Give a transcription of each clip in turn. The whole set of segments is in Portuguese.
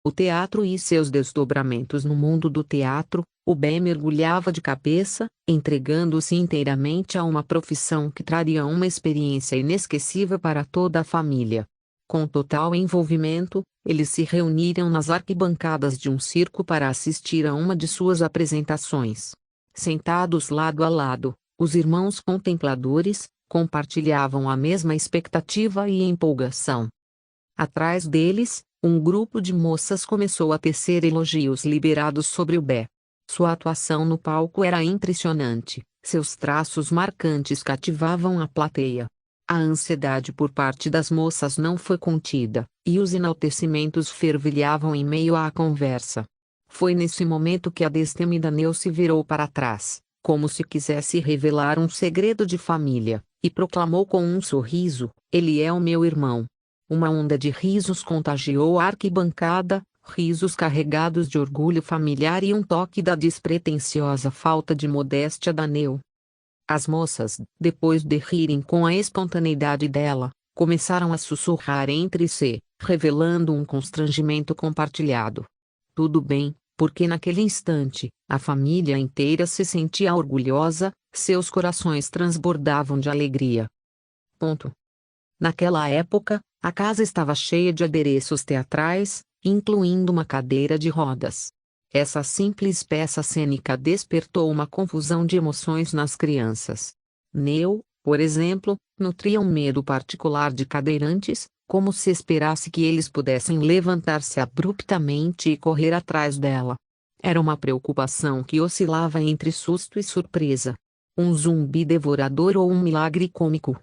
O teatro e seus desdobramentos. No mundo do teatro, o Bé mergulhava de cabeça, entregando-se inteiramente a uma profissão que traria uma experiência inesquecível para toda a família. Com total envolvimento, eles se reuniram nas arquibancadas de um circo para assistir a uma de suas apresentações. Sentados lado a lado, os irmãos contempladores compartilhavam a mesma expectativa e empolgação. Atrás deles, um grupo de moças começou a tecer elogios liberados sobre o Bé. Sua atuação no palco era impressionante, seus traços marcantes cativavam a plateia. A ansiedade por parte das moças não foi contida, e os enaltecimentos fervilhavam em meio à conversa. Foi nesse momento que a destemida Neu se virou para trás, como se quisesse revelar um segredo de família, e proclamou com um sorriso: "Ele é o meu irmão." Uma onda de risos contagiou a arquibancada, risos carregados de orgulho familiar e um toque da despretensiosa falta de modéstia da Neu. As moças, depois de rirem com a espontaneidade dela, começaram a sussurrar entre si, revelando um constrangimento compartilhado. Tudo bem, porque naquele instante, a família inteira se sentia orgulhosa, seus corações transbordavam de alegria. Ponto. Naquela época, a casa estava cheia de adereços teatrais, incluindo uma cadeira de rodas. Essa simples peça cênica despertou uma confusão de emoções nas crianças. Neu, por exemplo, nutria um medo particular de cadeirantes, como se esperasse que eles pudessem levantar-se abruptamente e correr atrás dela. Era uma preocupação que oscilava entre susto e surpresa. Um zumbi devorador ou um milagre cômico.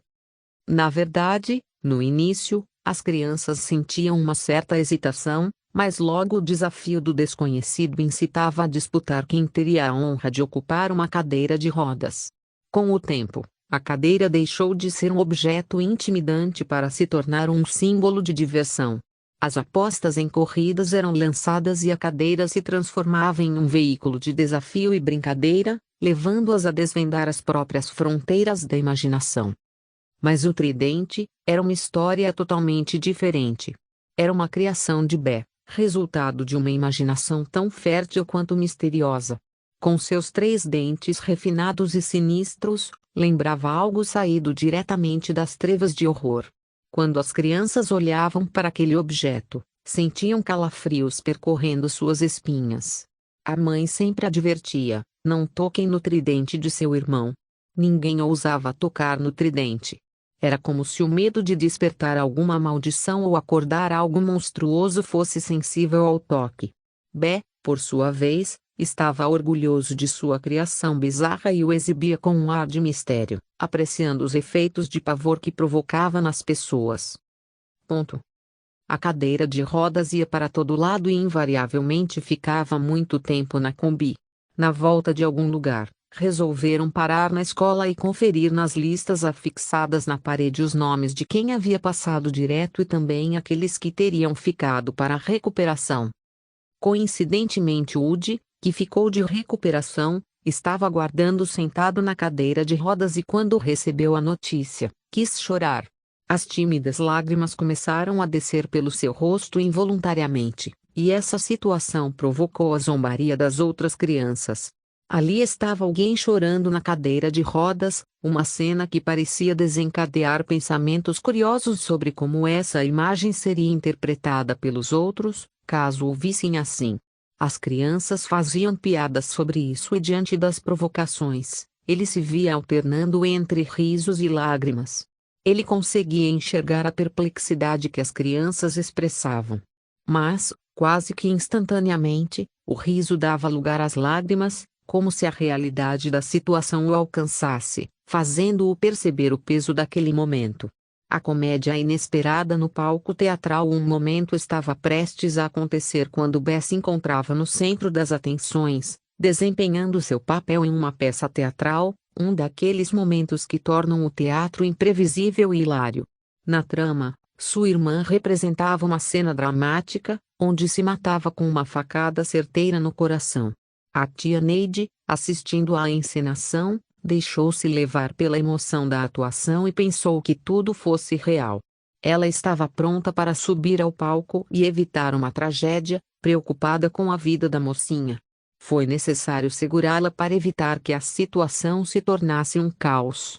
Na verdade, no início, as crianças sentiam uma certa hesitação, mas logo o desafio do desconhecido incitava a disputar quem teria a honra de ocupar uma cadeira de rodas. Com o tempo, a cadeira deixou de ser um objeto intimidante para se tornar um símbolo de diversão. As apostas em corridas eram lançadas e a cadeira se transformava em um veículo de desafio e brincadeira, levando-as a desvendar as próprias fronteiras da imaginação. Mas o tridente era uma história totalmente diferente. Era uma criação de Bé, resultado de uma imaginação tão fértil quanto misteriosa. Com seus 3 dentes refinados e sinistros, lembrava algo saído diretamente das trevas de horror. Quando as crianças olhavam para aquele objeto, sentiam calafrios percorrendo suas espinhas. A mãe sempre advertia: "Não toquem no tridente de seu irmão." Ninguém ousava tocar no tridente. Era como se o medo de despertar alguma maldição ou acordar algo monstruoso fosse sensível ao toque. Bé, por sua vez, estava orgulhoso de sua criação bizarra e o exibia com um ar de mistério, apreciando os efeitos de pavor que provocava nas pessoas. Ponto. A cadeira de rodas ia para todo lado e invariavelmente ficava muito tempo na Kombi. Na volta de algum lugar, resolveram parar na escola e conferir nas listas afixadas na parede os nomes de quem havia passado direto e também aqueles que teriam ficado para a recuperação. Coincidentemente Woody, que ficou de recuperação, estava aguardando sentado na cadeira de rodas e quando recebeu a notícia, quis chorar. As tímidas lágrimas começaram a descer pelo seu rosto involuntariamente, e essa situação provocou a zombaria das outras crianças. Ali estava alguém chorando na cadeira de rodas, uma cena que parecia desencadear pensamentos curiosos sobre como essa imagem seria interpretada pelos outros, caso o vissem assim. As crianças faziam piadas sobre isso e diante das provocações, ele se via alternando entre risos e lágrimas. Ele conseguia enxergar a perplexidade que as crianças expressavam. Mas, quase que instantaneamente, o riso dava lugar às lágrimas, como se a realidade da situação o alcançasse, fazendo-o perceber o peso daquele momento. A comédia inesperada no palco teatral. Um momento estava prestes a acontecer quando Bé se encontrava no centro das atenções, desempenhando seu papel em uma peça teatral, um daqueles momentos que tornam o teatro imprevisível e hilário. Na trama, sua irmã representava uma cena dramática, onde se matava com uma facada certeira no coração. A tia Neide, assistindo à encenação, deixou-se levar pela emoção da atuação e pensou que tudo fosse real. Ela estava pronta para subir ao palco e evitar uma tragédia, preocupada com a vida da mocinha. Foi necessário segurá-la para evitar que a situação se tornasse um caos.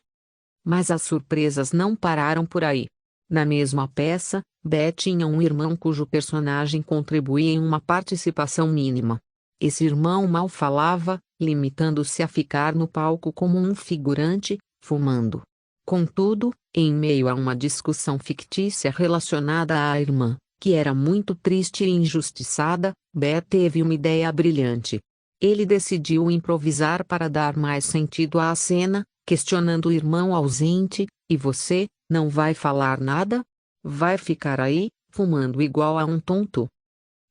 Mas as surpresas não pararam por aí. Na mesma peça, Beth tinha um irmão cujo personagem contribuía em uma participação mínima. Esse irmão mal falava, limitando-se a ficar no palco como um figurante, fumando. Contudo, em meio a uma discussão fictícia relacionada à irmã, que era muito triste e injustiçada, Beth teve uma ideia brilhante. Ele decidiu improvisar para dar mais sentido à cena, questionando o irmão ausente: "E você, não vai falar nada? Vai ficar aí, fumando igual a um tonto?"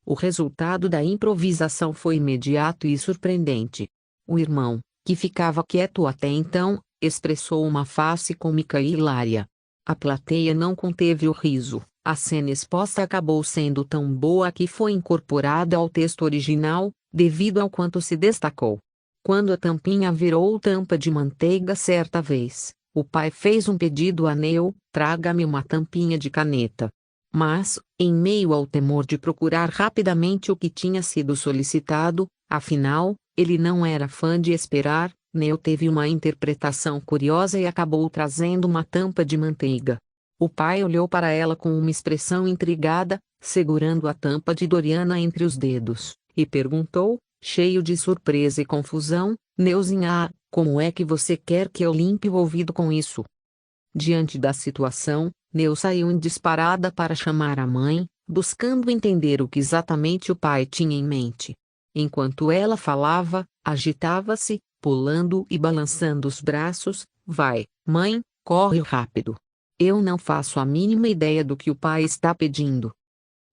O resultado da improvisação foi imediato e surpreendente. O irmão, que ficava quieto até então, expressou uma face cômica e hilária. A plateia não conteve o riso. A cena exposta acabou sendo tão boa que foi incorporada ao texto original, devido ao quanto se destacou. Quando a tampinha virou tampa de manteiga certa vez, o pai fez um pedido a Neil: "Traga-me uma tampinha de caneta." Mas, em meio ao temor de procurar rapidamente o que tinha sido solicitado, afinal, ele não era fã de esperar, Neil teve uma interpretação curiosa e acabou trazendo uma tampa de manteiga. O pai olhou para ela com uma expressão intrigada, segurando a tampa de Doriana entre os dedos, e perguntou, cheio de surpresa e confusão: "Neuzinha, como é que você quer que eu limpe o ouvido com isso?" Diante da situação, Neu saiu em disparada para chamar a mãe, buscando entender o que exatamente o pai tinha em mente. Enquanto ela falava, agitava-se, pulando e balançando os braços: "Vai, mãe, corre rápido. Eu não faço a mínima ideia do que o pai está pedindo."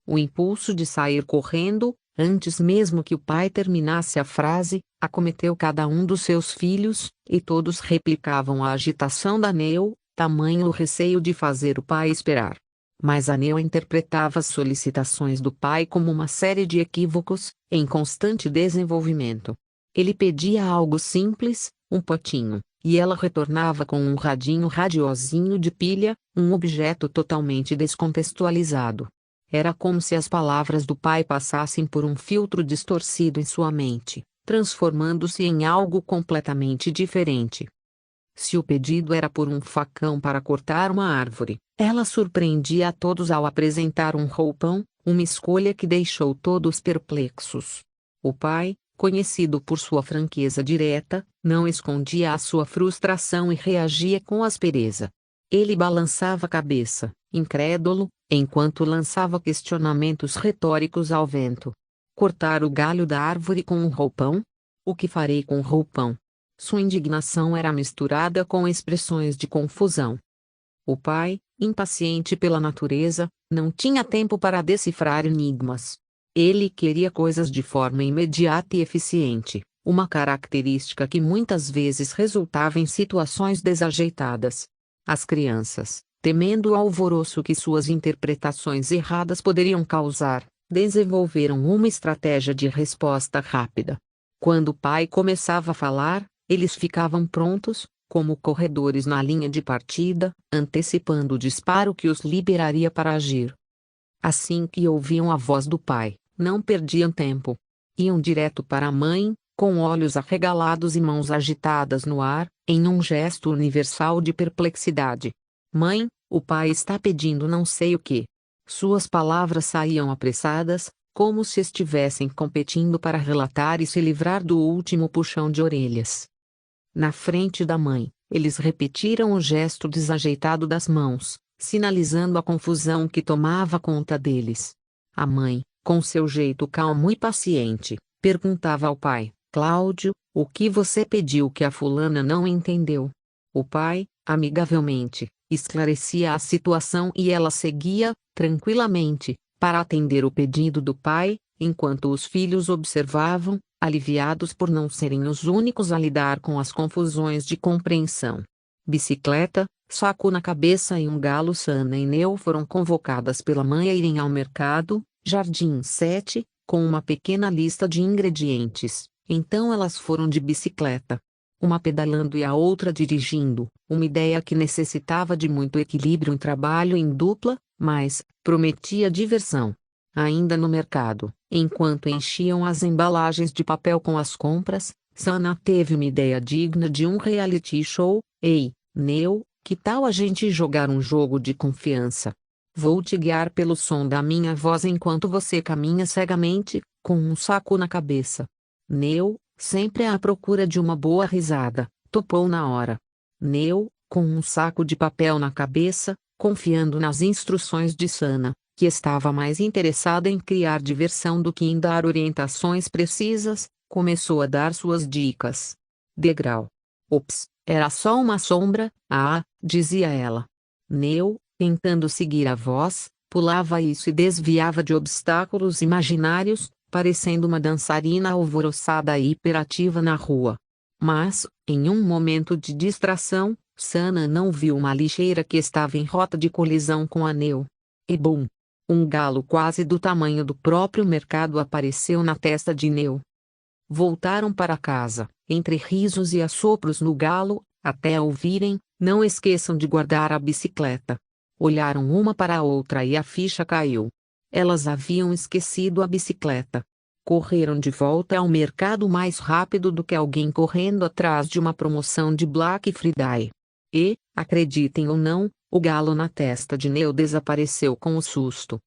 O impulso de sair correndo, antes mesmo que o pai terminasse a frase, acometeu cada um dos seus filhos, e todos replicavam a agitação da Neu, tamanho o receio de fazer o pai esperar. Mas a Neu interpretava as solicitações do pai como uma série de equívocos, em constante desenvolvimento. Ele pedia algo simples, um potinho, e ela retornava com um radinho radiozinho de pilha, um objeto totalmente descontextualizado. Era como se as palavras do pai passassem por um filtro distorcido em sua mente, transformando-se em algo completamente diferente. Se o pedido era por um facão para cortar uma árvore, ela surpreendia a todos ao apresentar um roupão, uma escolha que deixou todos perplexos. O pai, conhecido por sua franqueza direta, não escondia a sua frustração e reagia com aspereza. Ele balançava a cabeça, incrédulo, enquanto lançava questionamentos retóricos ao vento. "Cortar o galho da árvore com um roupão? O que farei com o roupão?" Sua indignação era misturada com expressões de confusão. O pai, impaciente pela natureza, não tinha tempo para decifrar enigmas. Ele queria coisas de forma imediata e eficiente, uma característica que muitas vezes resultava em situações desajeitadas. As crianças, temendo o alvoroço que suas interpretações erradas poderiam causar, desenvolveram uma estratégia de resposta rápida. Quando o pai começava a falar, eles ficavam prontos, como corredores na linha de partida, antecipando o disparo que os liberaria para agir. Assim que ouviam a voz do pai, não perdiam tempo. Iam direto para a mãe, com olhos arregalados e mãos agitadas no ar, em um gesto universal de perplexidade. "Mãe, o pai está pedindo não sei o que." Suas palavras saíam apressadas, como se estivessem competindo para relatar e se livrar do último puxão de orelhas. Na frente da mãe, eles repetiram o gesto desajeitado das mãos, sinalizando a confusão que tomava conta deles. A mãe, com seu jeito calmo e paciente, perguntava ao pai: "Cláudio, o que você pediu que a fulana não entendeu?" O pai, amigavelmente, esclarecia a situação e ela seguia, tranquilamente, para atender o pedido do pai, enquanto os filhos observavam, aliviados por não serem os únicos a lidar com as confusões de compreensão. Bicicleta, saco na cabeça e um galo. Sana e Neu foram convocadas pela mãe a irem ao mercado, Jardim 7, com uma pequena lista de ingredientes, então elas foram de bicicleta. uma pedalando e a outra dirigindo, uma ideia que necessitava de muito equilíbrio em trabalho em dupla, mas prometia diversão. Ainda no mercado, enquanto enchiam as embalagens de papel com as compras, Sana teve uma ideia digna de um reality show. Ei, Neo, que tal a gente jogar um jogo de confiança? Vou te guiar pelo som da minha voz enquanto você caminha cegamente, com um saco na cabeça. Neo, sempre à procura de uma boa risada, topou na hora. Neo, com um saco de papel na cabeça, confiando nas instruções de Sana, que estava mais interessada em criar diversão do que em dar orientações precisas, começou a dar suas dicas. Degrau. Ops, era só uma sombra, dizia ela. Neo, tentando seguir a voz, pulava isso e desviava de obstáculos imaginários, parecendo uma dançarina alvoroçada e hiperativa na rua. Mas, em um momento de distração, Sana não viu uma lixeira que estava em rota de colisão com a Neo. E bum! Um galo quase do tamanho do próprio mercado apareceu na testa de Neo. Voltaram para casa, entre risos e assopros no galo, até ouvirem: não esqueçam de guardar a bicicleta. Olharam uma para a outra e a ficha caiu. Elas haviam esquecido a bicicleta. Correram de volta ao mercado mais rápido do que alguém correndo atrás de uma promoção de Black Friday. E, acreditem ou não, o galo na testa de Neo desapareceu com o susto.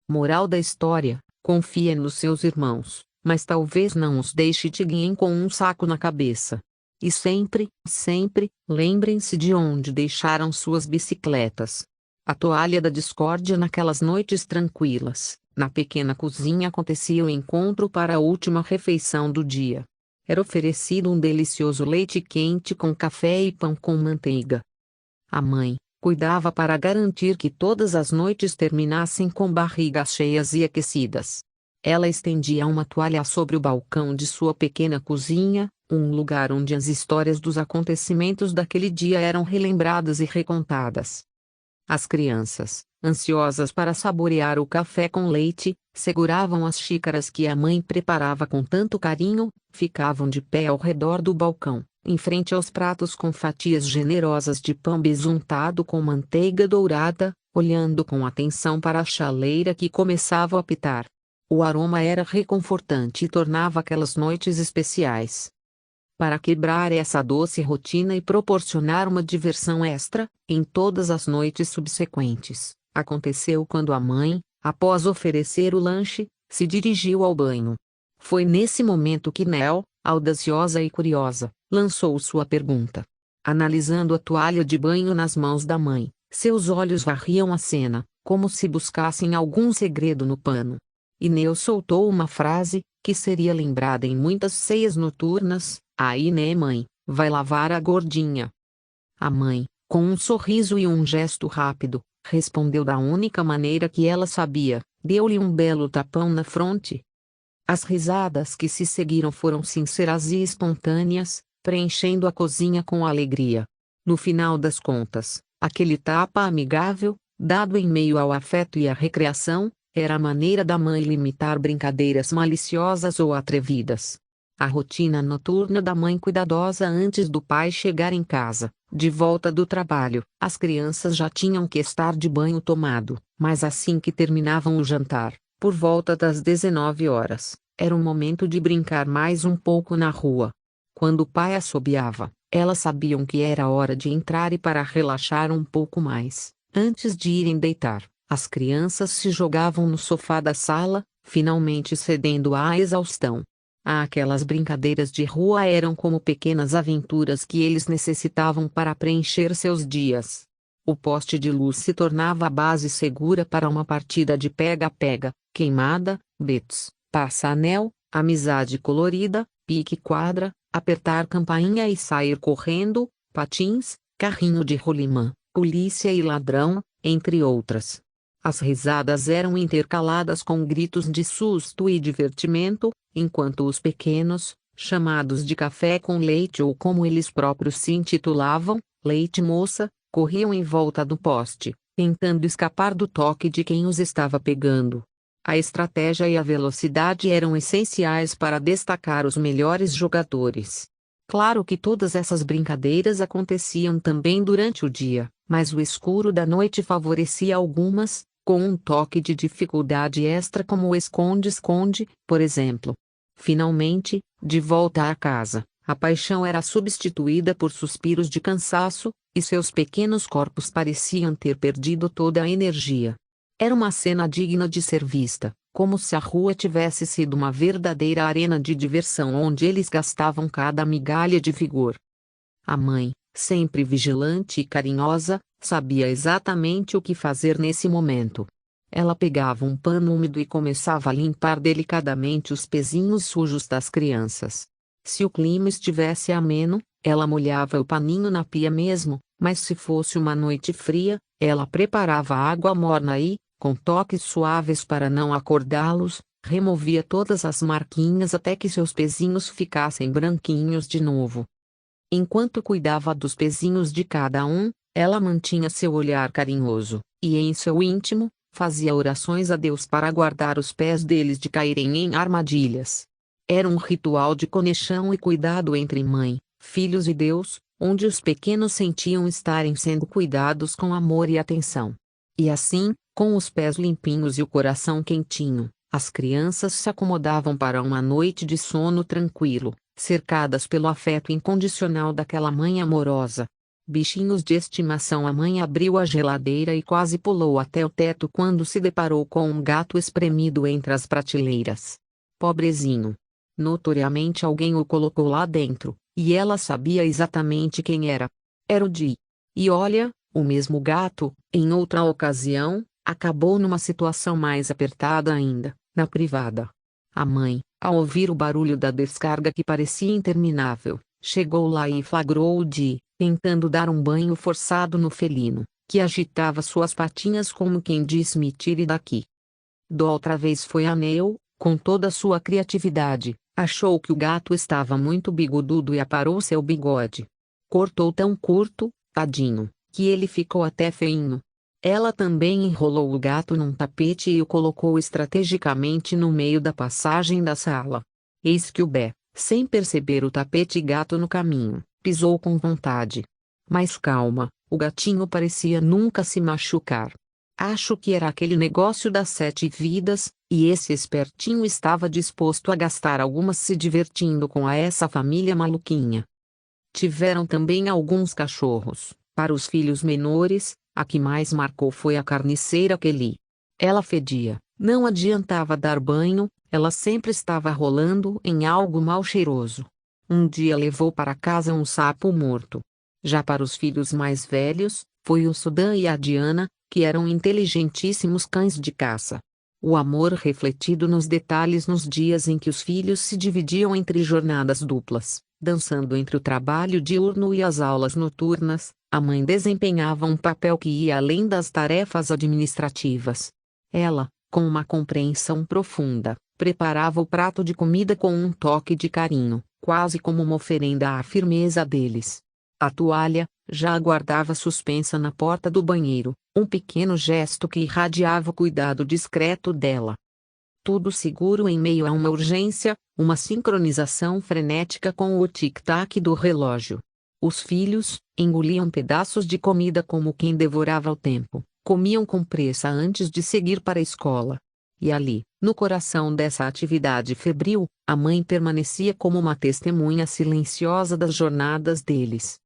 Moral da história: confia nos seus irmãos, mas talvez não os deixe te guiem com um saco na cabeça. E sempre, lembrem-se de onde deixaram suas bicicletas. A toalha da discórdia. Naquelas noites tranquilas, na pequena cozinha acontecia o encontro para a última refeição do dia. Era oferecido um delicioso leite quente com café e pão com manteiga. A mãe cuidava para garantir que todas as noites terminassem com barrigas cheias e aquecidas. Ela estendia uma toalha sobre o balcão de sua pequena cozinha, um lugar onde as histórias dos acontecimentos daquele dia eram relembradas e recontadas. As crianças, ansiosas para saborear o café com leite, seguravam as xícaras que a mãe preparava com tanto carinho, ficavam de pé ao redor do balcão, em frente aos pratos com fatias generosas de pão besuntado com manteiga dourada, olhando com atenção para a chaleira que começava a apitar. O aroma era reconfortante e tornava aquelas noites especiais. Para quebrar essa doce rotina e proporcionar uma diversão extra, em todas as noites subsequentes, aconteceu quando a mãe, após oferecer o lanche, se dirigiu ao banho. Foi nesse momento que Neo, audaciosa e curiosa, lançou sua pergunta. Analisando a toalha de banho nas mãos da mãe, seus olhos varriam a cena, como se buscassem algum segredo no pano. E Neo soltou uma frase, que seria lembrada em muitas ceias noturnas: aí né, mãe, vai lavar a gordinha. A mãe, com um sorriso e um gesto rápido, respondeu da única maneira que ela sabia, deu-lhe um belo tapão na fronte. As risadas que se seguiram foram sinceras e espontâneas, preenchendo a cozinha com alegria. No final das contas, aquele tapa amigável, dado em meio ao afeto e à recreação, era a maneira da mãe limitar brincadeiras maliciosas ou atrevidas. A rotina noturna da mãe cuidadosa antes do pai chegar em casa, de volta do trabalho. As crianças já tinham que estar de banho tomado, mas assim que terminavam o jantar, por volta das 19 horas, era o momento de brincar mais um pouco na rua. Quando o pai assobiava, elas sabiam que era hora de entrar e para relaxar um pouco mais, antes de irem deitar. As crianças se jogavam no sofá da sala, finalmente cedendo à exaustão. Aquelas brincadeiras de rua eram como pequenas aventuras que eles necessitavam para preencher seus dias. O poste de luz se tornava a base segura para uma partida de pega-pega, queimada, betos, passa-anel, amizade colorida, pique-quadra, apertar campainha e sair correndo, patins, carrinho de rolimã, polícia e ladrão, entre outras. As risadas eram intercaladas com gritos de susto e divertimento, enquanto os pequenos, chamados de café com leite ou como eles próprios se intitulavam, leite moça, corriam em volta do poste, tentando escapar do toque de quem os estava pegando. A estratégia e a velocidade eram essenciais para destacar os melhores jogadores. Claro que todas essas brincadeiras aconteciam também durante o dia, mas o escuro da noite favorecia algumas, com um toque de dificuldade extra como o esconde-esconde, por exemplo. Finalmente, de volta à casa, a paixão era substituída por suspiros de cansaço, e seus pequenos corpos pareciam ter perdido toda a energia. Era uma cena digna de ser vista, como se a rua tivesse sido uma verdadeira arena de diversão onde eles gastavam cada migalha de vigor. A mãe, sempre vigilante e carinhosa, sabia exatamente o que fazer nesse momento. Ela pegava um pano úmido e começava a limpar delicadamente os pezinhos sujos das crianças. Se o clima estivesse ameno, ela molhava o paninho na pia mesmo, mas se fosse uma noite fria, ela preparava água morna e, com toques suaves para não acordá-los, removia todas as marquinhas até que seus pezinhos ficassem branquinhos de novo. Enquanto cuidava dos pezinhos de cada um, ela mantinha seu olhar carinhoso, e em seu íntimo, fazia orações a Deus para guardar os pés deles de caírem em armadilhas. Era um ritual de conexão e cuidado entre mãe, filhos e Deus, onde os pequenos sentiam estarem sendo cuidados com amor e atenção. E assim, com os pés limpinhos e o coração quentinho, as crianças se acomodavam para uma noite de sono tranquilo, cercadas pelo afeto incondicional daquela mãe amorosa. Bichinhos de estimação. A mãe abriu a geladeira e quase pulou até o teto quando se deparou com um gato espremido entre as prateleiras. Pobrezinho! Notoriamente alguém o colocou lá dentro, e ela sabia exatamente quem era. Era o Di. E olha, o mesmo gato, em outra ocasião, acabou numa situação mais apertada ainda, na privada. A mãe, ao ouvir o barulho da descarga que parecia interminável, chegou lá e flagrou o Di, tentando dar um banho forçado no felino, que agitava suas patinhas como quem diz: me tire daqui. Da outra vez foi a Neu, com toda a sua criatividade, achou que o gato estava muito bigodudo e aparou seu bigode. Cortou tão curto, tadinho, que ele ficou até feinho. Ela também enrolou o gato num tapete e o colocou estrategicamente no meio da passagem da sala. Eis que o Bé, sem perceber o tapete gato no caminho, pisou com vontade. Mas calma, o gatinho parecia nunca se machucar. Acho que era aquele negócio das 7 vidas, e esse espertinho estava disposto a gastar algumas se divertindo com essa família maluquinha. Tiveram também alguns cachorros. Para os filhos menores, a que mais marcou foi a carniceira Kelly. Ela fedia, não adiantava dar banho, ela sempre estava rolando em algo mal cheiroso. Um dia levou para casa um sapo morto. Já para os filhos mais velhos, foi o Sudan e a Diana, que eram inteligentíssimos cães de caça. O amor refletido nos detalhes nos dias em que os filhos se dividiam entre jornadas duplas, dançando entre o trabalho diurno e as aulas noturnas, a mãe desempenhava um papel que ia além das tarefas administrativas. Ela, com uma compreensão profunda, preparava o prato de comida com um toque de carinho, quase como uma oferenda à firmeza deles. A toalha, já aguardava suspensa na porta do banheiro, um pequeno gesto que irradiava o cuidado discreto dela. Tudo seguro em meio a uma urgência, uma sincronização frenética com o tic-tac do relógio. Os filhos engoliam pedaços de comida como quem devorava o tempo, comiam com pressa antes de seguir para a escola. E ali, no coração dessa atividade febril, a mãe permanecia como uma testemunha silenciosa das jornadas deles.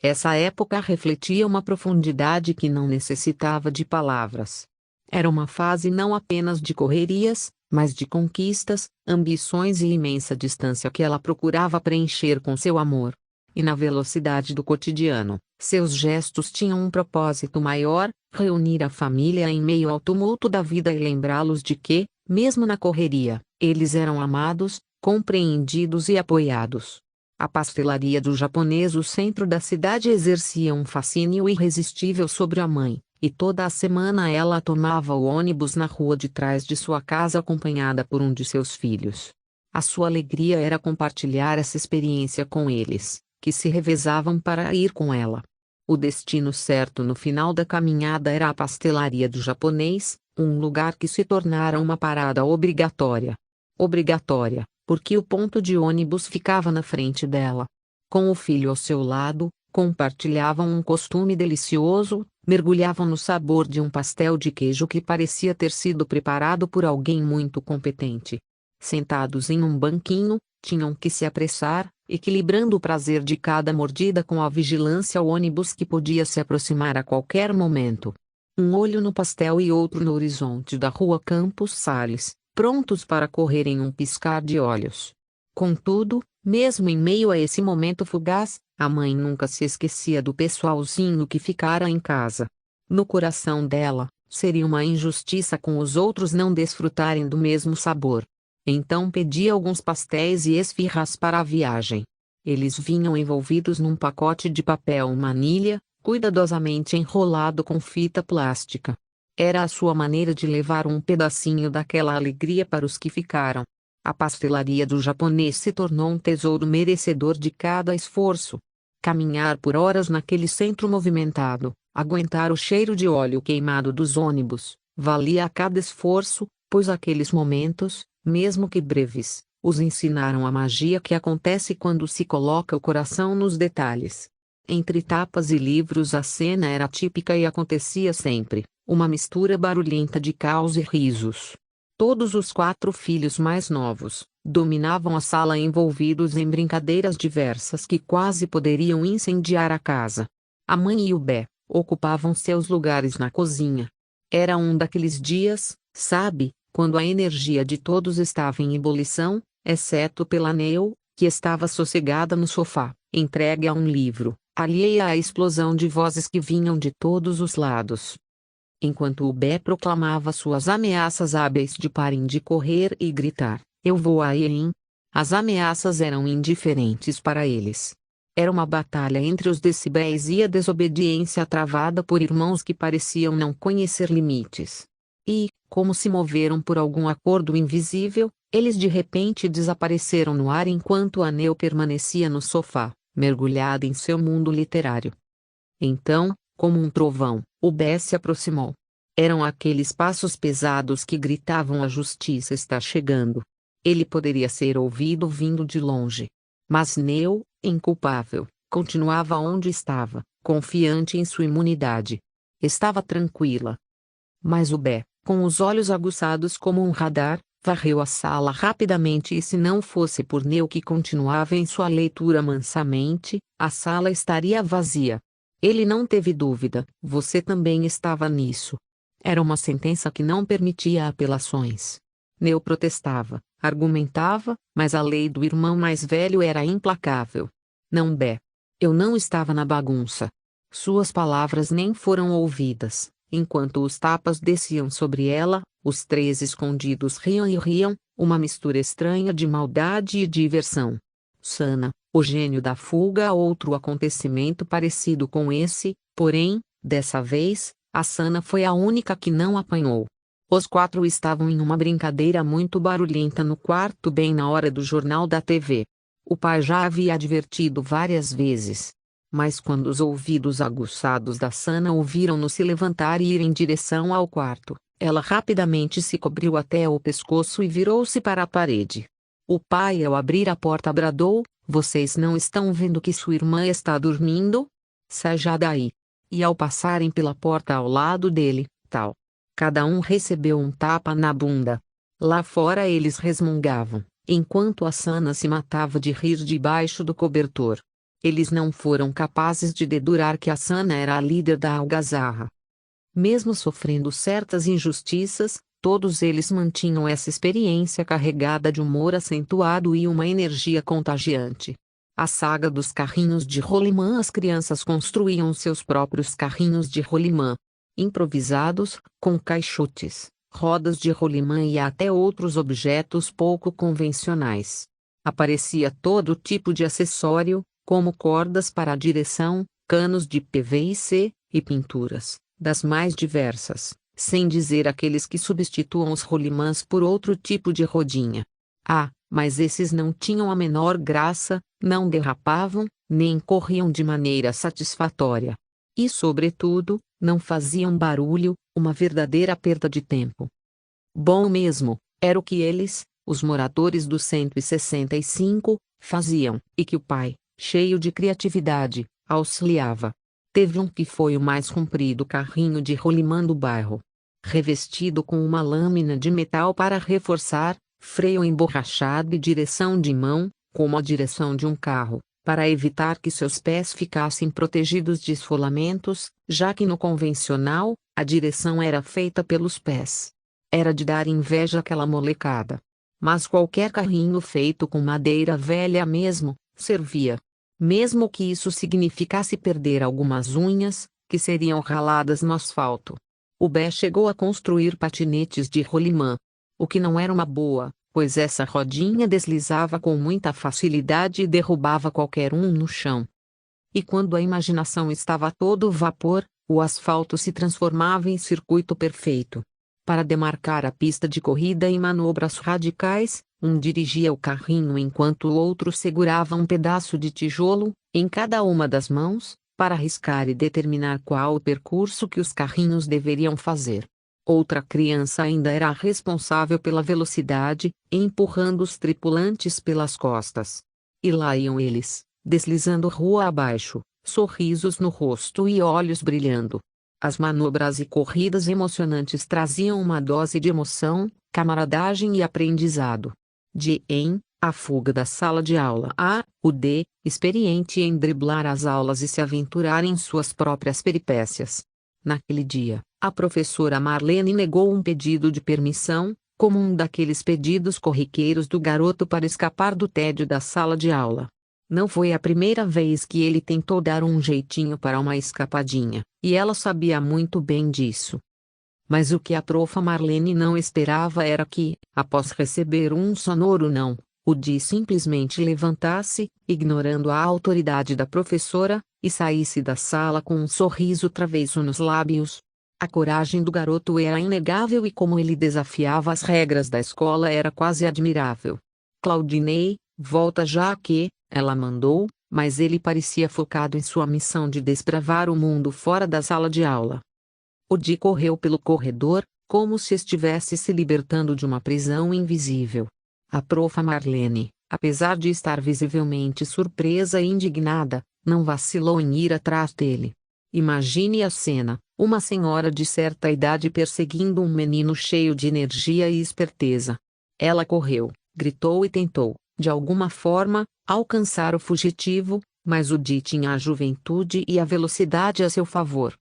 Essa época refletia uma profundidade que não necessitava de palavras. Era uma fase não apenas de correrias, mas de conquistas, ambições e imensa distância que ela procurava preencher com seu amor. E na velocidade do cotidiano, seus gestos tinham um propósito maior: reunir a família em meio ao tumulto da vida e lembrá-los de que, mesmo na correria, eles eram amados, compreendidos e apoiados. A pastelaria do japonês, o centro da cidade, exercia um fascínio irresistível sobre a mãe, e toda a semana ela tomava o ônibus na rua de trás de sua casa acompanhada por um de seus filhos. A sua alegria era compartilhar essa experiência com eles, que se revezavam para ir com ela. O destino certo no final da caminhada era a pastelaria do japonês, um lugar que se tornara uma parada obrigatória. Obrigatória, porque o ponto de ônibus ficava na frente dela. Com o filho ao seu lado, compartilhavam um costume delicioso, mergulhavam no sabor de um pastel de queijo que parecia ter sido preparado por alguém muito competente. Sentados em um banquinho, tinham que se apressar, equilibrando o prazer de cada mordida com a vigilância ao ônibus que podia se aproximar a qualquer momento. Um olho no pastel e outro no horizonte da rua Campos Sales, prontos para correr em um piscar de olhos. Contudo, mesmo em meio a esse momento fugaz, a mãe nunca se esquecia do pessoalzinho que ficara em casa. No coração dela, seria uma injustiça com os outros não desfrutarem do mesmo sabor. Então pedia alguns pastéis e esfirras para a viagem. Eles vinham envolvidos num pacote de papel manilha, cuidadosamente enrolado com fita plástica. Era a sua maneira de levar um pedacinho daquela alegria para os que ficaram. A pastelaria do japonês se tornou um tesouro merecedor de cada esforço. Caminhar por horas naquele centro movimentado, aguentar o cheiro de óleo queimado dos ônibus, valia a cada esforço, pois aqueles momentos, mesmo que breves, os ensinaram a magia que acontece quando se coloca o coração nos detalhes. Entre tapas e livros a cena era típica e acontecia sempre, uma mistura barulhenta de caos e risos. Todos os 4 filhos mais novos dominavam a sala envolvidos em brincadeiras diversas que quase poderiam incendiar a casa. A mãe e o Bé ocupavam seus lugares na cozinha. Era um daqueles dias, sabe, quando a energia de todos estava em ebulição, exceto pela Neu, que estava sossegada no sofá, entregue a um livro, alheia à explosão de vozes que vinham de todos os lados. Enquanto o Bé proclamava suas ameaças hábeis de parem de correr e gritar, "Eu vou aí, hein?", as ameaças eram indiferentes para eles. Era uma batalha entre os decibéis e a desobediência travada por irmãos que pareciam não conhecer limites. E, como se moveram por algum acordo invisível, eles de repente desapareceram no ar enquanto a Neu permanecia no sofá, mergulhada em seu mundo literário. Então, como um trovão, o Bé se aproximou. Eram aqueles passos pesados que gritavam: a justiça está chegando. Ele poderia ser ouvido vindo de longe. Mas Neu, inculpável, continuava onde estava, confiante em sua imunidade. Estava tranquila. Mas o Bé, com os olhos aguçados como um radar, varreu a sala rapidamente e se não fosse por Neu que continuava em sua leitura mansamente, a sala estaria vazia. Ele não teve dúvida, você também estava nisso. Era uma sentença que não permitia apelações. Neu protestava, argumentava, mas a lei do irmão mais velho era implacável. Não, Bé. Eu não estava na bagunça. Suas palavras nem foram ouvidas. Enquanto os tapas desciam sobre ela, os 3 escondidos riam e riam, uma mistura estranha de maldade e diversão. Sana, o gênio da fuga a outro acontecimento parecido com esse, porém, dessa vez, a Sana foi a única que não apanhou. Os 4 estavam em uma brincadeira muito barulhenta no quarto bem na hora do jornal da TV. O pai já havia advertido várias vezes. Mas quando os ouvidos aguçados da Sana ouviram-no se levantar e ir em direção ao quarto, ela rapidamente se cobriu até o pescoço e virou-se para a parede. O pai, ao abrir a porta, bradou: "Vocês não estão vendo que sua irmã está dormindo? Sai já daí!" E ao passarem pela porta ao lado dele, tal, cada um recebeu um tapa na bunda. Lá fora eles resmungavam, enquanto a Sana se matava de rir debaixo do cobertor. Eles não foram capazes de dedurar que a Sana era a líder da algazarra. Mesmo sofrendo certas injustiças, todos eles mantinham essa experiência carregada de humor acentuado e uma energia contagiante. A saga dos carrinhos de rolimã. As crianças construíam seus próprios carrinhos de rolimã, improvisados, com caixotes, rodas de rolimã e até outros objetos pouco convencionais. Aparecia todo tipo de acessório, como cordas para a direção, canos de PVC, e pinturas, das mais diversas, sem dizer aqueles que substituam os rolimãs por outro tipo de rodinha. Ah, mas esses não tinham a menor graça, não derrapavam, nem corriam de maneira satisfatória. E, sobretudo, não faziam barulho, uma verdadeira perda de tempo. Bom mesmo, era o que eles, os moradores do 165, faziam, e que o pai, cheio de criatividade, auxiliava. Teve um que foi o mais comprido carrinho de rolimã do bairro. Revestido com uma lâmina de metal para reforçar, freio emborrachado e direção de mão, como a direção de um carro, para evitar que seus pés ficassem protegidos de esfolamentos, já que no convencional, a direção era feita pelos pés. Era de dar inveja àquela molecada. Mas qualquer carrinho feito com madeira velha mesmo, servia. Mesmo que isso significasse perder algumas unhas, que seriam raladas no asfalto. O Bé chegou a construir patinetes de rolimã. O que não era uma boa, pois essa rodinha deslizava com muita facilidade e derrubava qualquer um no chão. E quando a imaginação estava a todo vapor, o asfalto se transformava em circuito perfeito. Para demarcar a pista de corrida e manobras radicais, um dirigia o carrinho enquanto o outro segurava um pedaço de tijolo, em cada uma das mãos, para arriscar e determinar qual o percurso que os carrinhos deveriam fazer. Outra criança ainda era a responsável pela velocidade, empurrando os tripulantes pelas costas. E lá iam eles, deslizando rua abaixo, sorrisos no rosto e olhos brilhando. As manobras e corridas emocionantes traziam uma dose de emoção, camaradagem e aprendizado. A fuga da sala de aula. O D, experiente em driblar as aulas e se aventurar em suas próprias peripécias. Naquele dia, a professora Marlene negou um pedido de permissão, como um daqueles pedidos corriqueiros do garoto para escapar do tédio da sala de aula. Não foi a primeira vez que ele tentou dar um jeitinho para uma escapadinha, e ela sabia muito bem disso. Mas o que a profa Marlene não esperava era que, após receber um sonoro não, o Di simplesmente levantasse, ignorando a autoridade da professora, e saísse da sala com um sorriso travesso nos lábios. A coragem do garoto era inegável e como ele desafiava as regras da escola era quase admirável. Claudinei, volta já que, ela mandou, mas ele parecia focado em sua missão de desbravar o mundo fora da sala de aula. O Di correu pelo corredor, como se estivesse se libertando de uma prisão invisível. A profa Marlene, apesar de estar visivelmente surpresa e indignada, não vacilou em ir atrás dele. Imagine a cena, uma senhora de certa idade perseguindo um menino cheio de energia e esperteza. Ela correu, gritou e tentou, de alguma forma, alcançar o fugitivo, mas o Di tinha a juventude e a velocidade a seu favor.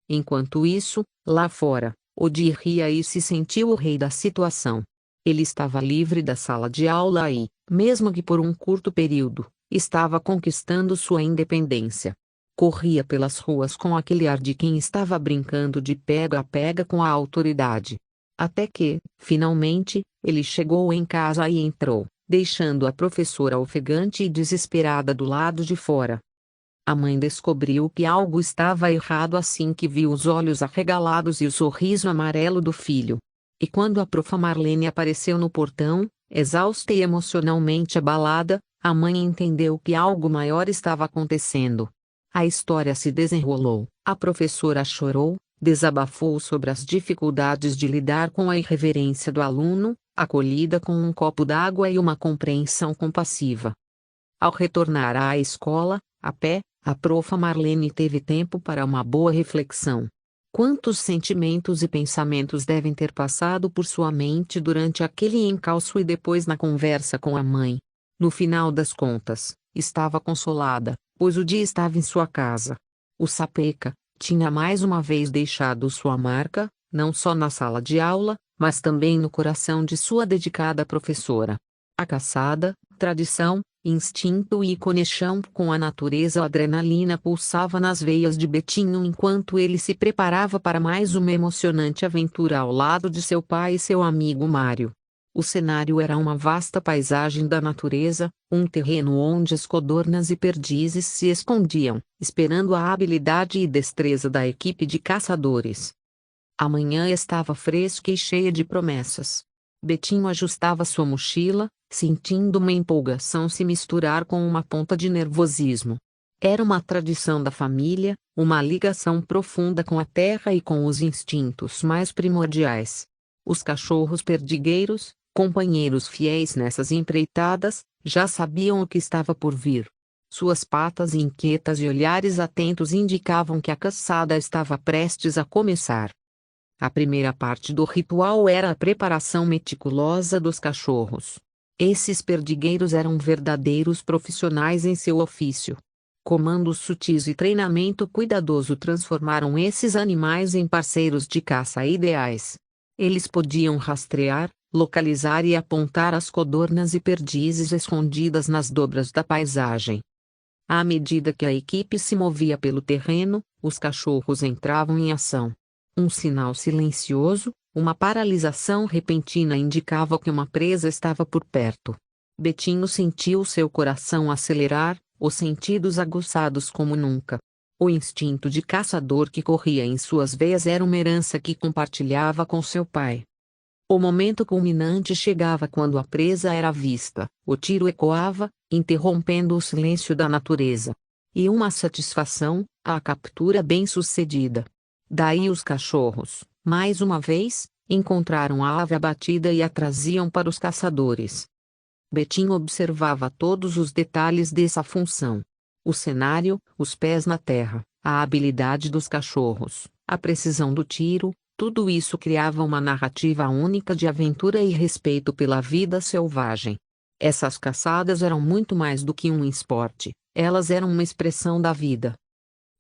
Enquanto isso, lá fora, o Di ria e se sentiu o rei da situação. Ele estava livre da sala de aula e, mesmo que por um curto período, estava conquistando sua independência. Corria pelas ruas com aquele ar de quem estava brincando de pega-pega com a autoridade. Até que, finalmente, ele chegou em casa e entrou, deixando a professora ofegante e desesperada do lado de fora. A mãe descobriu que algo estava errado assim que viu os olhos arregalados e o sorriso amarelo do filho. E quando a profa Marlene apareceu no portão, exausta e emocionalmente abalada, a mãe entendeu que algo maior estava acontecendo. A história se desenrolou, a professora chorou, desabafou sobre as dificuldades de lidar com a irreverência do aluno, acolhida com um copo d'água e uma compreensão compassiva. Ao retornar à escola, a pé, a profa Marlene teve tempo para uma boa reflexão. Quantos sentimentos e pensamentos devem ter passado por sua mente durante aquele encalço e depois na conversa com a mãe? No final das contas, estava consolada, pois o dia estava em sua casa. O Sapeca tinha mais uma vez deixado sua marca, não só na sala de aula, mas também no coração de sua dedicada professora. A caçada, tradição, instinto e conexão com a natureza. A adrenalina pulsava nas veias de Betinho enquanto ele se preparava para mais uma emocionante aventura ao lado de seu pai e seu amigo Mário. O cenário era uma vasta paisagem da natureza, um terreno onde as codornas e perdizes se escondiam, esperando a habilidade e destreza da equipe de caçadores. A manhã estava fresca e cheia de promessas. Betinho ajustava sua mochila, sentindo uma empolgação se misturar com uma ponta de nervosismo. Era uma tradição da família, uma ligação profunda com a terra e com os instintos mais primordiais. Os cachorros perdigueiros, companheiros fiéis nessas empreitadas, já sabiam o que estava por vir. Suas patas inquietas e olhares atentos indicavam que a caçada estava prestes a começar. A primeira parte do ritual era a preparação meticulosa dos cachorros. Esses perdigueiros eram verdadeiros profissionais em seu ofício. Comandos sutis e treinamento cuidadoso transformaram esses animais em parceiros de caça ideais. Eles podiam rastrear, localizar e apontar as codornas e perdizes escondidas nas dobras da paisagem. À medida que a equipe se movia pelo terreno, os cachorros entravam em ação. Um sinal silencioso, uma paralisação repentina indicava que uma presa estava por perto. Betinho sentiu seu coração acelerar, os sentidos aguçados como nunca. O instinto de caçador que corria em suas veias era uma herança que compartilhava com seu pai. O momento culminante chegava quando a presa era vista, o tiro ecoava, interrompendo o silêncio da natureza. E uma satisfação, a captura bem-sucedida. Daí os cachorros, mais uma vez, encontraram a ave abatida e a traziam para os caçadores. Betinho observava todos os detalhes dessa função. O cenário, os pés na terra, a habilidade dos cachorros, a precisão do tiro, tudo isso criava uma narrativa única de aventura e respeito pela vida selvagem. Essas caçadas eram muito mais do que um esporte, elas eram uma expressão da vida.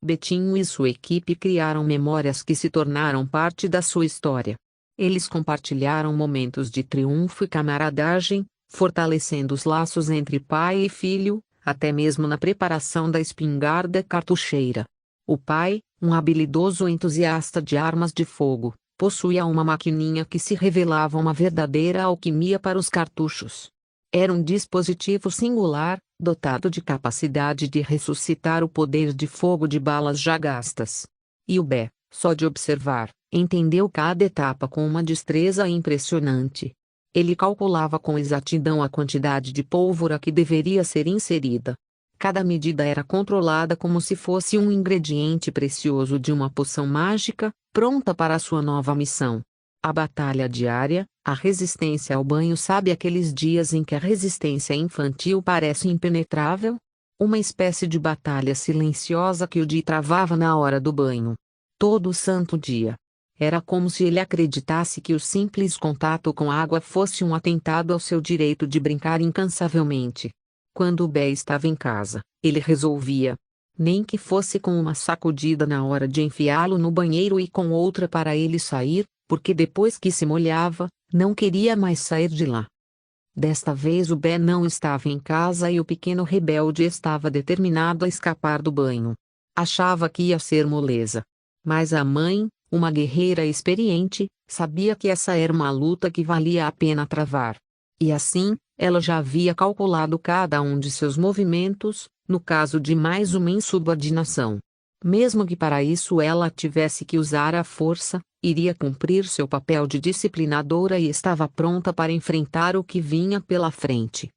Betinho e sua equipe criaram memórias que se tornaram parte da sua história. Eles compartilharam momentos de triunfo e camaradagem, fortalecendo os laços entre pai e filho, até mesmo na preparação da espingarda cartucheira. O pai, um habilidoso entusiasta de armas de fogo, possuía uma maquininha que se revelava uma verdadeira alquimia para os cartuchos. Era um dispositivo singular, dotado de capacidade de ressuscitar o poder de fogo de balas já gastas. E o Bé, só de observar, entendeu cada etapa com uma destreza impressionante. Ele calculava com exatidão a quantidade de pólvora que deveria ser inserida. Cada medida era controlada como se fosse um ingrediente precioso de uma poção mágica, pronta para sua nova missão. A batalha diária, a resistência ao banho. Sabe aqueles dias em que a resistência infantil parece impenetrável? Uma espécie de batalha silenciosa que o Di travava na hora do banho. Todo santo dia. Era como se ele acreditasse que o simples contato com a água fosse um atentado ao seu direito de brincar incansavelmente. Quando o Bé estava em casa, ele resolvia. Nem que fosse com uma sacudida na hora de enfiá-lo no banheiro e com outra para ele sair, porque depois que se molhava, não queria mais sair de lá. Desta vez o Bé não estava em casa e o pequeno rebelde estava determinado a escapar do banho. Achava que ia ser moleza. Mas a mãe, uma guerreira experiente, sabia que essa era uma luta que valia a pena travar. E assim, ela já havia calculado cada um de seus movimentos, no caso de mais uma insubordinação. Mesmo que para isso ela tivesse que usar a força, iria cumprir seu papel de disciplinadora e estava pronta para enfrentar o que vinha pela frente.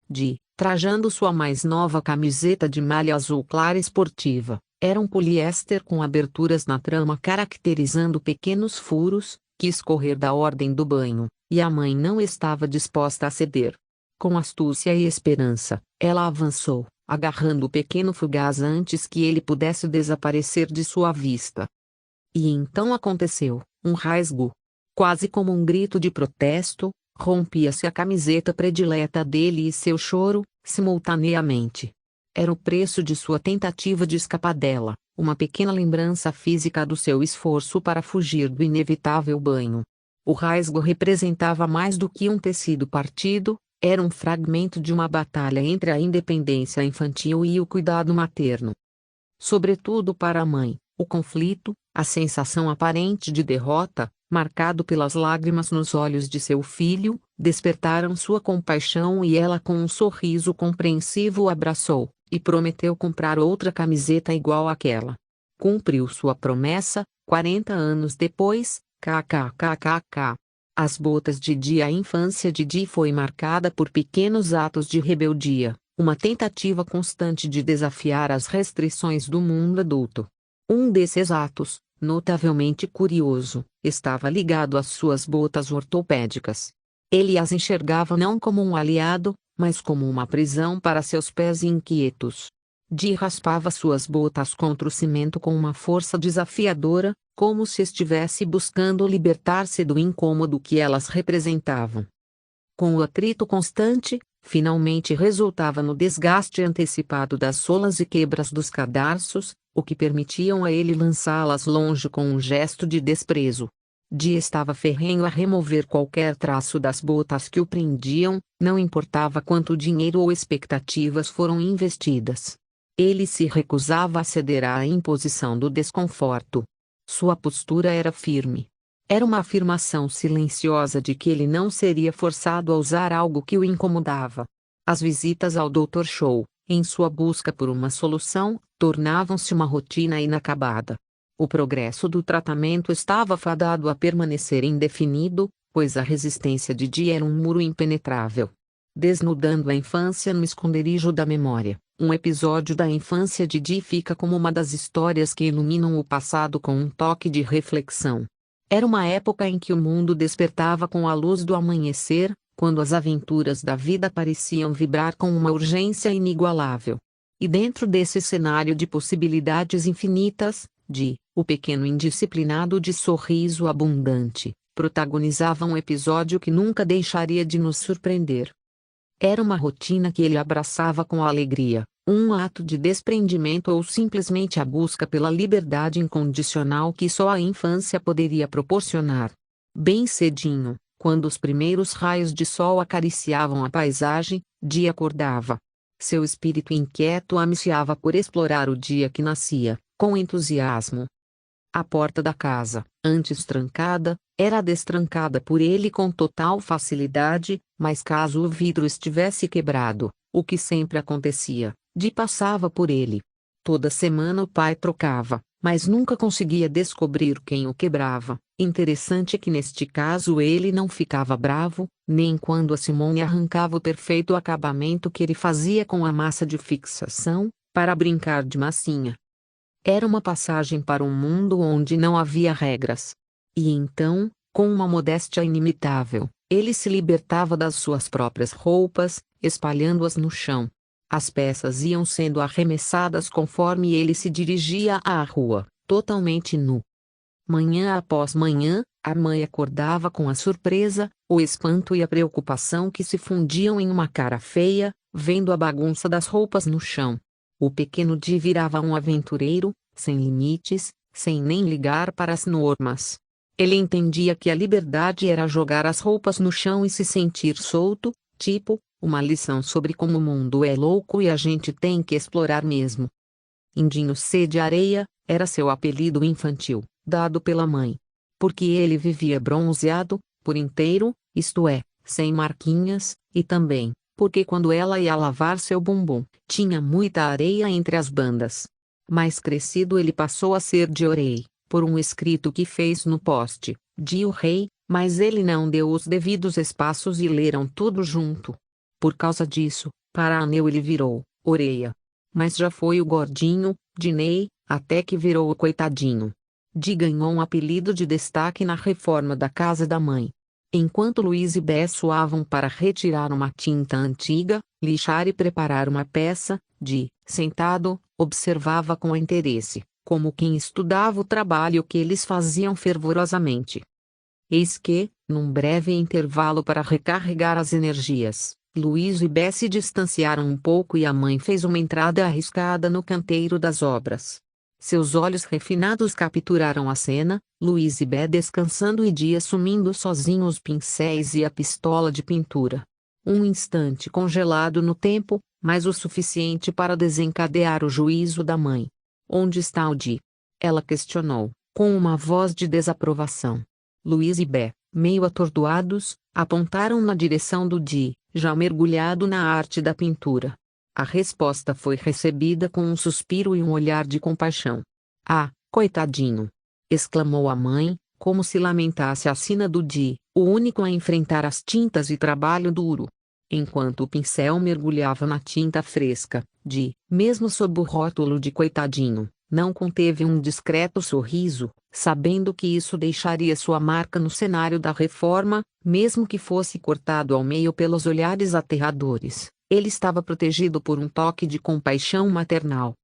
Di, trajando sua mais nova camiseta de malha azul clara esportiva, era um poliéster com aberturas na trama caracterizando pequenos furos, que escorrer da ordem do banho, e a mãe não estava disposta a ceder. Com astúcia e esperança, ela avançou, agarrando o pequeno fugaz antes que ele pudesse desaparecer de sua vista. E então aconteceu, um rasgo. Quase como um grito de protesto, rompia-se a camiseta predileta dele e seu choro, simultaneamente. Era o preço de sua tentativa de escapadela, uma pequena lembrança física do seu esforço para fugir do inevitável banho. O rasgo representava mais do que um tecido partido, era um fragmento de uma batalha entre a independência infantil e o cuidado materno. Sobretudo para a mãe, o conflito, a sensação aparente de derrota, marcado pelas lágrimas nos olhos de seu filho, despertaram sua compaixão e ela com um sorriso compreensivo o abraçou, e prometeu comprar outra camiseta igual àquela. Cumpriu sua promessa, 40 anos depois, kkkk. As botas de Di. A infância de Di foi marcada por pequenos atos de rebeldia, uma tentativa constante de desafiar as restrições do mundo adulto. Um desses atos, notavelmente curioso, estava ligado às suas botas ortopédicas. Ele as enxergava não como um aliado, mas como uma prisão para seus pés inquietos. Di raspava suas botas contra o cimento com uma força desafiadora, como se estivesse buscando libertar-se do incômodo que elas representavam. Com o atrito constante, finalmente resultava no desgaste antecipado das solas e quebras dos cadarços, o que permitiam a ele lançá-las longe com um gesto de desprezo. Di estava ferrenho a remover qualquer traço das botas que o prendiam, não importava quanto dinheiro ou expectativas foram investidas. Ele se recusava a ceder à imposição do desconforto. Sua postura era firme. Era uma afirmação silenciosa de que ele não seria forçado a usar algo que o incomodava. As visitas ao Dr. Show, em sua busca por uma solução, tornavam-se uma rotina inacabada. O progresso do tratamento estava fadado a permanecer indefinido, pois a resistência de Di era um muro impenetrável. Desnudando a infância no esconderijo da memória, um episódio da infância de Di fica como uma das histórias que iluminam o passado com um toque de reflexão. Era uma época em que o mundo despertava com a luz do amanhecer, quando as aventuras da vida pareciam vibrar com uma urgência inigualável. E dentro desse cenário de possibilidades infinitas, Di, o pequeno indisciplinado de sorriso abundante, protagonizava um episódio que nunca deixaria de nos surpreender. Era uma rotina que ele abraçava com alegria, um ato de desprendimento ou simplesmente a busca pela liberdade incondicional que só a infância poderia proporcionar. Bem cedinho, quando os primeiros raios de sol acariciavam a paisagem, Di acordava. Seu espírito inquieto ansiava por explorar o dia que nascia, com entusiasmo. A porta da casa, antes trancada, era destrancada por ele com total facilidade, mas caso o vidro estivesse quebrado, o que sempre acontecia, Di passava por ele. Toda semana o pai trocava, mas nunca conseguia descobrir quem o quebrava. Interessante que neste caso ele não ficava bravo, nem quando a Simone arrancava o perfeito acabamento que ele fazia com a massa de fixação, para brincar de massinha. Era uma passagem para um mundo onde não havia regras. E então, com uma modéstia inimitável, ele se libertava das suas próprias roupas, espalhando-as no chão. As peças iam sendo arremessadas conforme ele se dirigia à rua, totalmente nu. Manhã após manhã, a mãe acordava com a surpresa, o espanto e a preocupação que se fundiam em uma cara feia, vendo a bagunça das roupas no chão. O pequeno Di virava um aventureiro, sem limites, sem nem ligar para as normas. Ele entendia que a liberdade era jogar as roupas no chão e se sentir solto, tipo, uma lição sobre como o mundo é louco e a gente tem que explorar mesmo. Indinho C de Areia, era seu apelido infantil, dado pela mãe. Porque ele vivia bronzeado, por inteiro, isto é, sem marquinhas, e também, porque quando ela ia lavar seu bumbum, tinha muita areia entre as bandas. Mais crescido ele passou a ser Di Rei, por um escrito que fez no poste, Di o Rei, mas ele não deu os devidos espaços e leram tudo junto. Por causa disso, para Aneu ele virou Oreia. Mas já foi o gordinho, Dinei, até que virou o coitadinho. Di ganhou um apelido de destaque na reforma da casa da mãe. Enquanto Luiz e Bé suavam para retirar uma tinta antiga, lixar e preparar uma peça, Di, sentado, observava com interesse, como quem estudava o trabalho que eles faziam fervorosamente. Eis que, num breve intervalo para recarregar as energias, Luiz e Bé se distanciaram um pouco e a mãe fez uma entrada arriscada no canteiro das obras. Seus olhos refinados capturaram a cena, Luiz e Bé descansando e Di assumindo sozinho os pincéis e a pistola de pintura. Um instante congelado no tempo, mas o suficiente para desencadear o juízo da mãe. Onde está o Di? Ela questionou, com uma voz de desaprovação. Luiz e Bé, meio atordoados, apontaram na direção do Di, já mergulhado na arte da pintura. A resposta foi recebida com um suspiro e um olhar de compaixão. Ah, coitadinho! Exclamou a mãe, como se lamentasse a sina do Di, o único a enfrentar as tintas e trabalho duro. Enquanto o pincel mergulhava na tinta fresca, Di, mesmo sob o rótulo de coitadinho, não conteve um discreto sorriso, sabendo que isso deixaria sua marca no cenário da reforma, mesmo que fosse cortado ao meio pelos olhares aterradores, Ele estava protegido por um toque de compaixão maternal.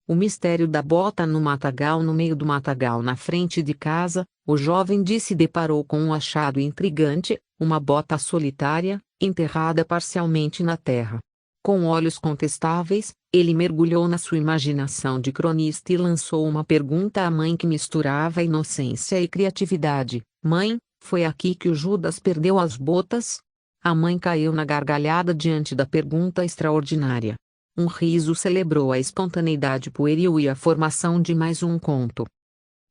O mistério da bota no matagal. No meio do matagal na frente de casa, o jovem se deparou com um achado intrigante, uma bota solitária, enterrada parcialmente na terra. Com olhos contestáveis, ele mergulhou na sua imaginação de cronista e lançou uma pergunta à mãe que misturava inocência e criatividade. Mãe, foi aqui que o Judas perdeu as botas? A mãe caiu na gargalhada diante da pergunta extraordinária. Um riso celebrou a espontaneidade pueril e a formação de mais um conto.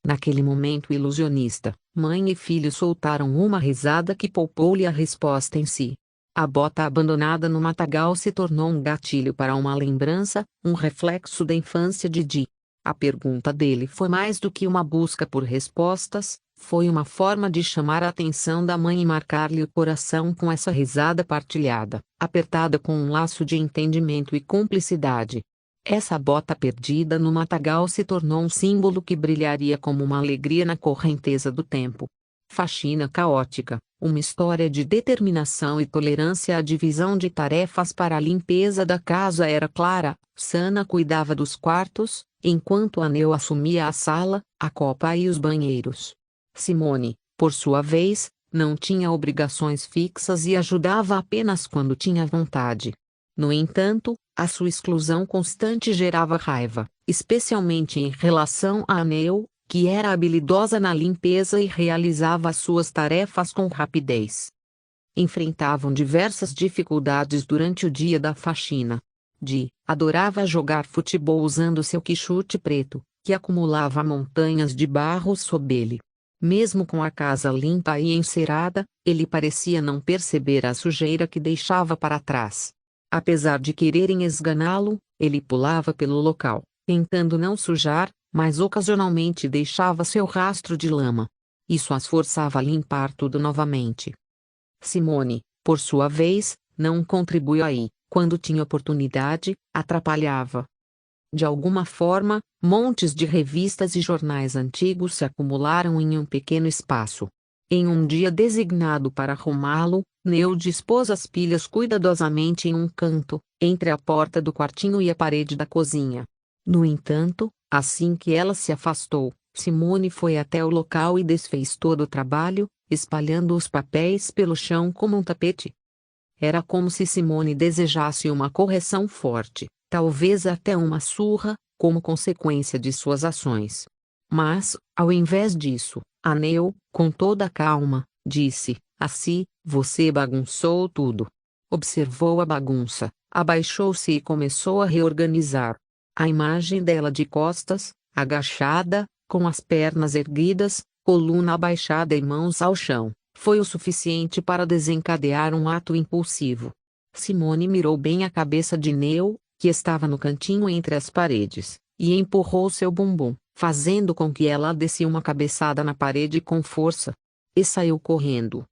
Naquele momento ilusionista, mãe e filho soltaram uma risada que poupou-lhe a resposta em si. A bota abandonada no matagal se tornou um gatilho para uma lembrança, um reflexo da infância de Di. A pergunta dele foi mais do que uma busca por respostas, foi uma forma de chamar a atenção da mãe e marcar-lhe o coração com essa risada partilhada, apertada com um laço de entendimento e cumplicidade. Essa bota perdida no matagal se tornou um símbolo que brilharia como uma alegria na correnteza do tempo. Faxina caótica, uma história de determinação e tolerância. A divisão de tarefas para a limpeza da casa era clara. Sana cuidava dos quartos, enquanto Aneu assumia a sala, a copa e os banheiros. Simone, por sua vez, não tinha obrigações fixas e ajudava apenas quando tinha vontade. No entanto, a sua exclusão constante gerava raiva, especialmente em relação a Aneu, que era habilidosa na limpeza e realizava as suas tarefas com rapidez. Enfrentavam diversas dificuldades durante o dia da faxina. Di adorava jogar futebol usando seu quichute preto, que acumulava montanhas de barro sob ele. Mesmo com a casa limpa e encerada, ele parecia não perceber a sujeira que deixava para trás. Apesar de quererem esganá-lo, ele pulava pelo local, tentando não sujar, mas ocasionalmente deixava seu rastro de lama. Isso as forçava a limpar tudo novamente. Simone, por sua vez, não contribuiu aí, quando tinha oportunidade, atrapalhava. De alguma forma, montes de revistas e jornais antigos se acumularam em um pequeno espaço. Em um dia designado para arrumá-lo, Neu dispôs as pilhas cuidadosamente em um canto, entre a porta do quartinho e a parede da cozinha. No entanto, assim que ela se afastou, Simone foi até o local e desfez todo o trabalho, espalhando os papéis pelo chão como um tapete. Era como se Simone desejasse uma correção forte, talvez até uma surra, como consequência de suas ações. Mas, ao invés disso, Aneu, com toda a calma, disse: "Assim, você bagunçou tudo." Observou a bagunça, abaixou-se e começou a reorganizar. A imagem dela de costas, agachada, com as pernas erguidas, coluna abaixada e mãos ao chão, foi o suficiente para desencadear um ato impulsivo. Simone mirou bem a cabeça de Neu, que estava no cantinho entre as paredes, e empurrou seu bumbum, fazendo com que ela desse uma cabeçada na parede com força. E saiu correndo.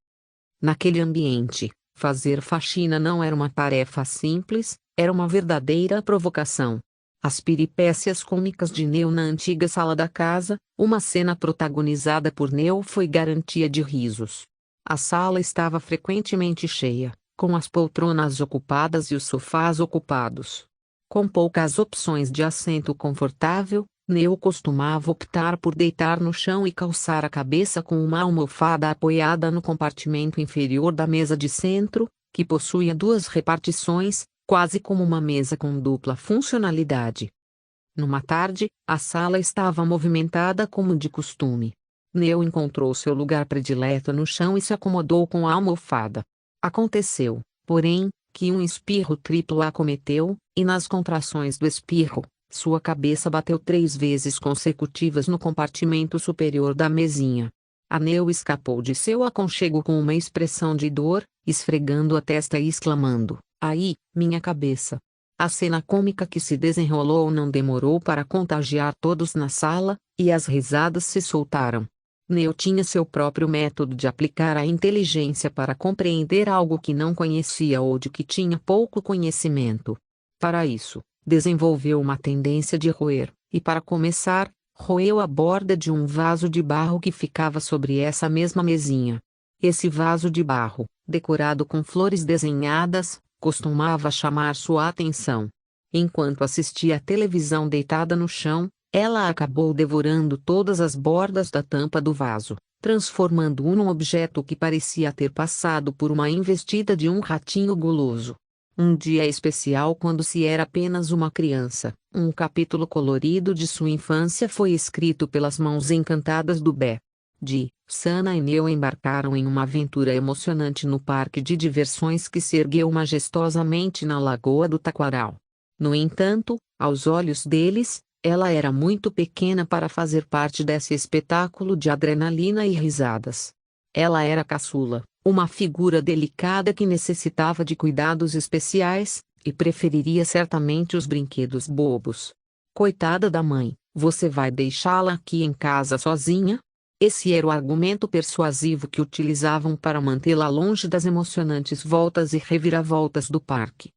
Naquele ambiente, fazer faxina não era uma tarefa simples, era uma verdadeira provocação. As peripécias cômicas de Neu na antiga sala da casa, uma cena protagonizada por Neu, foi garantia de risos. A sala estava frequentemente cheia, com as poltronas ocupadas e os sofás ocupados. Com poucas opções de assento confortável, Neu costumava optar por deitar no chão e calçar a cabeça com uma almofada apoiada no compartimento inferior da mesa de centro, que possuía duas repartições, quase como uma mesa com dupla funcionalidade. Numa tarde, a sala estava movimentada como de costume. Neu encontrou seu lugar predileto no chão e se acomodou com a almofada. Aconteceu, porém, que um espirro triplo a acometeu, e nas contrações do espirro, sua cabeça bateu 3 vezes consecutivas no compartimento superior da mesinha. Aneu escapou de seu aconchego com uma expressão de dor, esfregando a testa e exclamando: "Ai, minha cabeça!" A cena cômica que se desenrolou não demorou para contagiar todos na sala, e as risadas se soltaram. Neu tinha seu próprio método de aplicar a inteligência para compreender algo que não conhecia ou de que tinha pouco conhecimento. Para isso, desenvolveu uma tendência de roer, e para começar, roeu a borda de um vaso de barro que ficava sobre essa mesma mesinha. Esse vaso de barro, decorado com flores desenhadas, costumava chamar sua atenção. Enquanto assistia à televisão deitada no chão, ela acabou devorando todas as bordas da tampa do vaso, transformando-o num objeto que parecia ter passado por uma investida de um ratinho guloso. Um dia especial quando se era apenas uma criança, um capítulo colorido de sua infância foi escrito pelas mãos encantadas do Bé. Sana e Neo embarcaram em uma aventura emocionante no parque de diversões que se ergueu majestosamente na lagoa do Taquaral. No entanto, aos olhos deles, ela era muito pequena para fazer parte desse espetáculo de adrenalina e risadas. Ela era caçula, uma figura delicada que necessitava de cuidados especiais, e preferiria certamente os brinquedos bobos. Coitada da mãe, você vai deixá-la aqui em casa sozinha? Esse era o argumento persuasivo que utilizavam para mantê-la longe das emocionantes voltas e reviravoltas do parque.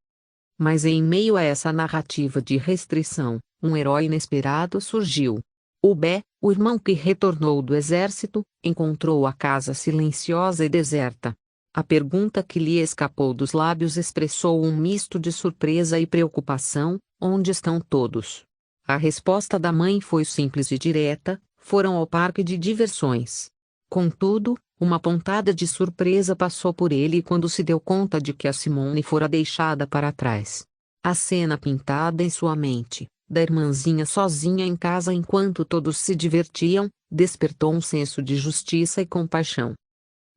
Mas em meio a essa narrativa de restrição, um herói inesperado surgiu. O Bé, o irmão que retornou do exército, encontrou a casa silenciosa e deserta. A pergunta que lhe escapou dos lábios expressou um misto de surpresa e preocupação: onde estão todos? A resposta da mãe foi simples e direta: foram ao parque de diversões. Contudo, uma pontada de surpresa passou por ele quando se deu conta de que a Simone fora deixada para trás. A cena pintada em sua mente, da irmãzinha sozinha em casa enquanto todos se divertiam, despertou um senso de justiça e compaixão.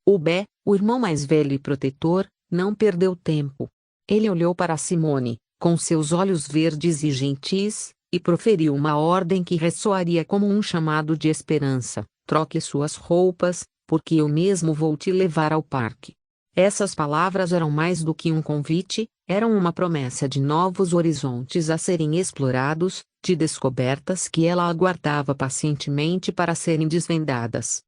O Bé, o irmão mais velho e protetor, não perdeu tempo. Ele olhou para Simone, com seus olhos verdes e gentis, e proferiu uma ordem que ressoaria como um chamado de esperança: troque suas roupas, porque eu mesmo vou te levar ao parque. Essas palavras eram mais do que um convite, eram uma promessa de novos horizontes a serem explorados, de descobertas que ela aguardava pacientemente para serem desvendadas.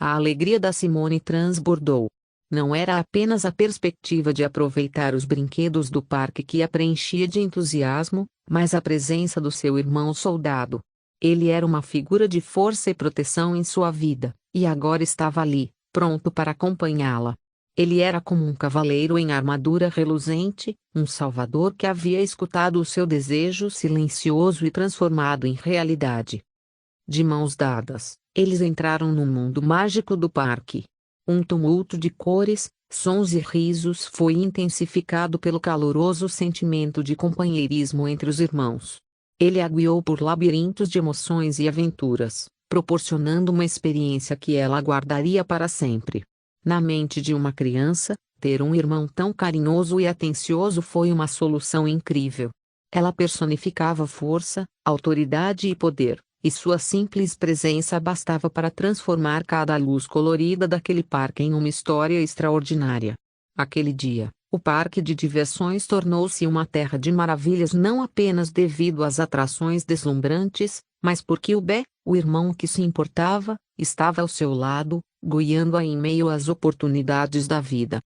A alegria da Simone transbordou. Não era apenas a perspectiva de aproveitar os brinquedos do parque que a preenchia de entusiasmo, mas a presença do seu irmão soldado. Ele era uma figura de força e proteção em sua vida, e agora estava ali, pronto para acompanhá-la. Ele era como um cavaleiro em armadura reluzente, um salvador que havia escutado o seu desejo silencioso e transformado em realidade. De mãos dadas, eles entraram no mundo mágico do parque. Um tumulto de cores, sons e risos foi intensificado pelo caloroso sentimento de companheirismo entre os irmãos. Ele a guiou por labirintos de emoções e aventuras, proporcionando uma experiência que ela guardaria para sempre. Na mente de uma criança, ter um irmão tão carinhoso e atencioso foi uma solução incrível. Ela personificava força, autoridade e poder, e sua simples presença bastava para transformar cada luz colorida daquele parque em uma história extraordinária. Aquele dia, o parque de diversões tornou-se uma terra de maravilhas não apenas devido às atrações deslumbrantes, mas porque o Bé, o irmão que se importava, estava ao seu lado, guiando-a em meio às oportunidades da vida.